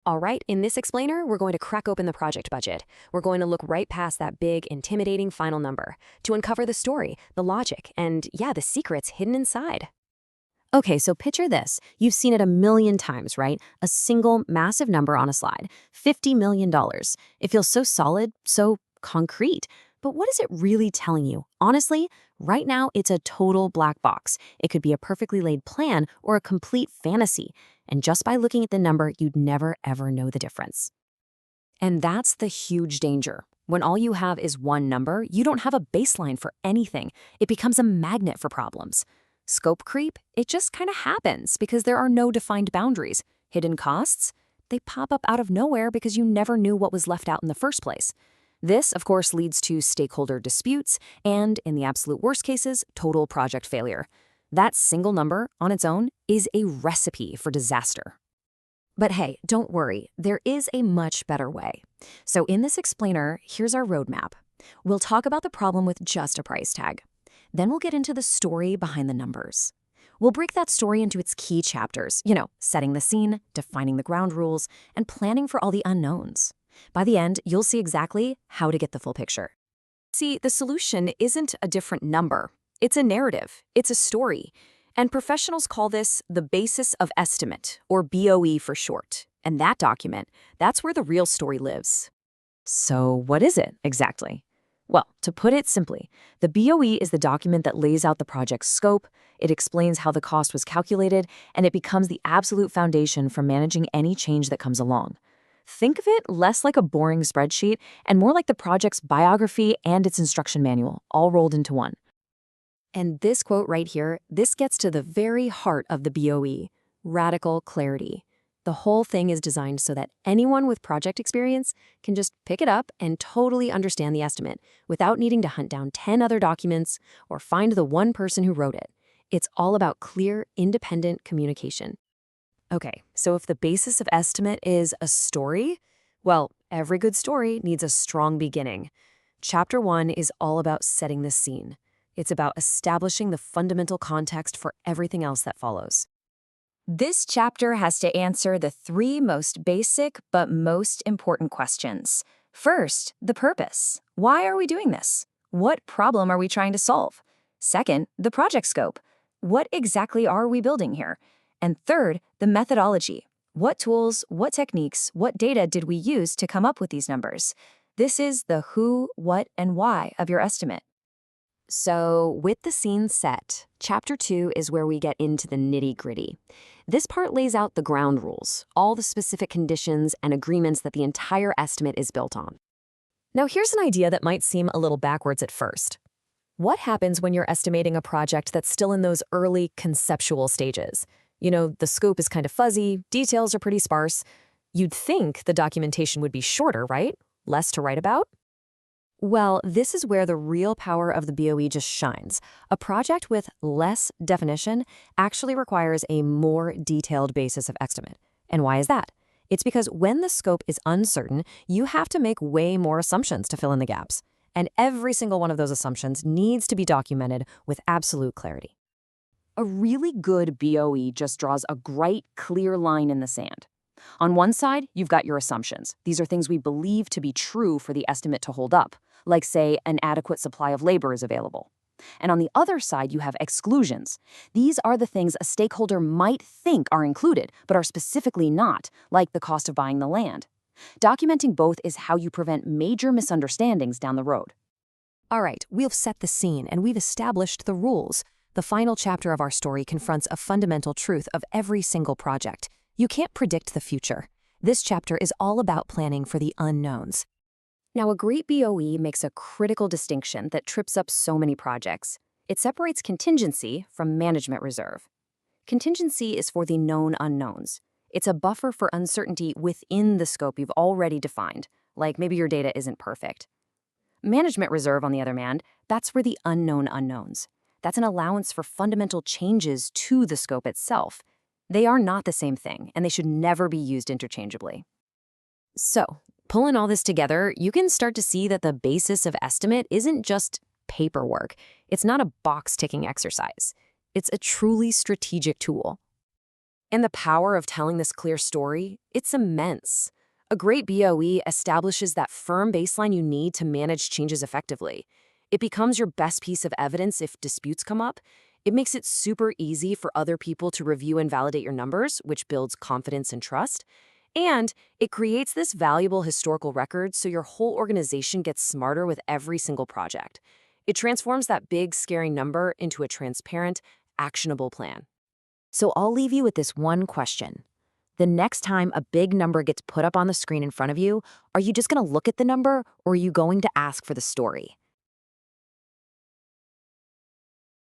All right, in this explainer, we're going to crack open the project budget. We're going to look right past that big, intimidating final number to uncover the story, the logic, and yeah, the secrets hidden inside. Okay, so picture this. You've seen it a million times, right? A single massive number on a slide, $50 million. It feels so solid, so concrete. But what is it really telling you? Honestly, right now, it's a total black box. It could be a perfectly laid plan or a complete fantasy. And just by looking at the number, you'd never, ever know the difference. And that's the huge danger. When all you have is one number, you don't have a baseline for anything. It becomes a magnet for problems. Scope creep, it just kind of happens because there are no defined boundaries. Hidden costs, they pop up out of nowhere because you never knew what was left out in the first place. This, of course, leads to stakeholder disputes and, in the absolute worst cases, total project failure. That single number, on its own, is a recipe for disaster. But hey, don't worry, there is a much better way. So in this explainer, here's our roadmap. We'll talk about the problem with just a price tag. Then we'll get into the story behind the numbers. We'll break that story into its key chapters, setting the scene, defining the ground rules, and planning for all the unknowns. By the end, you'll see exactly how to get the full picture. See, the solution isn't a different number. It's a narrative. It's a story. And professionals call this the basis of estimate, or BOE for short. And that document, that's where the real story lives. So what is it exactly? Well, to put it simply, the BOE is the document that lays out the project's scope, it explains how the cost was calculated, and it becomes the absolute foundation for managing any change that comes along. Think of it less like a boring spreadsheet and more like the project's biography and its instruction manual, all rolled into one. And this quote right here, this gets to the very heart of the BOE, radical clarity. The whole thing is designed so that anyone with project experience can just pick it up and totally understand the estimate without needing to hunt down 10 other documents or find the one person who wrote it. It's all about clear, independent communication. Okay, so if the basis of estimate is a story, well, every good story needs a strong beginning. Chapter 1 is all about setting the scene. It's about establishing the fundamental context for everything else that follows. This chapter has to answer the three most basic but most important questions. First, the purpose. Why are we doing this? What problem are we trying to solve? Second, the project scope. What exactly are we building here? And third, the methodology. What tools, what techniques, what data did we use to come up with these numbers? This is the who, what, and why of your estimate. So, with the scene set, Chapter 2 is where we get into the nitty-gritty. This part lays out the ground rules, all the specific conditions and agreements that the entire estimate is built on. Now, here's an idea that might seem a little backwards at first. What happens when you're estimating a project that's still in those early conceptual stages? The scope is kind of fuzzy, details are pretty sparse. You'd think the documentation would be shorter, right? Less to write about? Well, this is where the real power of the BOE just shines. A project with less definition actually requires a more detailed basis of estimate. And why is that? It's because when the scope is uncertain, you have to make way more assumptions to fill in the gaps. And every single one of those assumptions needs to be documented with absolute clarity. A really good BOE just draws a bright, clear line in the sand. On one side, you've got your assumptions. These are things we believe to be true for the estimate to hold up, like, say, an adequate supply of labor is available. And on the other side, you have exclusions. These are the things a stakeholder might think are included, but are specifically not, like the cost of buying the land. Documenting both is how you prevent major misunderstandings down the road. All right, we've set the scene and we've established the rules. The final chapter of our story confronts a fundamental truth of every single project. You can't predict the future. This chapter is all about planning for the unknowns. Now, a great BOE makes a critical distinction that trips up so many projects. It separates contingency from management reserve. Contingency is for the known unknowns. It's a buffer for uncertainty within the scope you've already defined, like maybe your data isn't perfect. Management reserve, on the other hand, that's for the unknown unknowns. That's an allowance for fundamental changes to the scope itself. They are not the same thing, and they should never be used interchangeably. So, pulling all this together, you can start to see that the basis of estimate isn't just paperwork. It's not a box-ticking exercise. It's a truly strategic tool. And the power of telling this clear story, it's immense. A great BOE establishes that firm baseline you need to manage changes effectively. It becomes your best piece of evidence if disputes come up. It makes it super easy for other people to review and validate your numbers, which builds confidence and trust. And it creates this valuable historical record so your whole organization gets smarter with every single project. It transforms that big, scary number into a transparent, actionable plan. So I'll leave you with this one question. The next time a big number gets put up on the screen in front of you, are you just going to look at the number or are you going to ask for the story?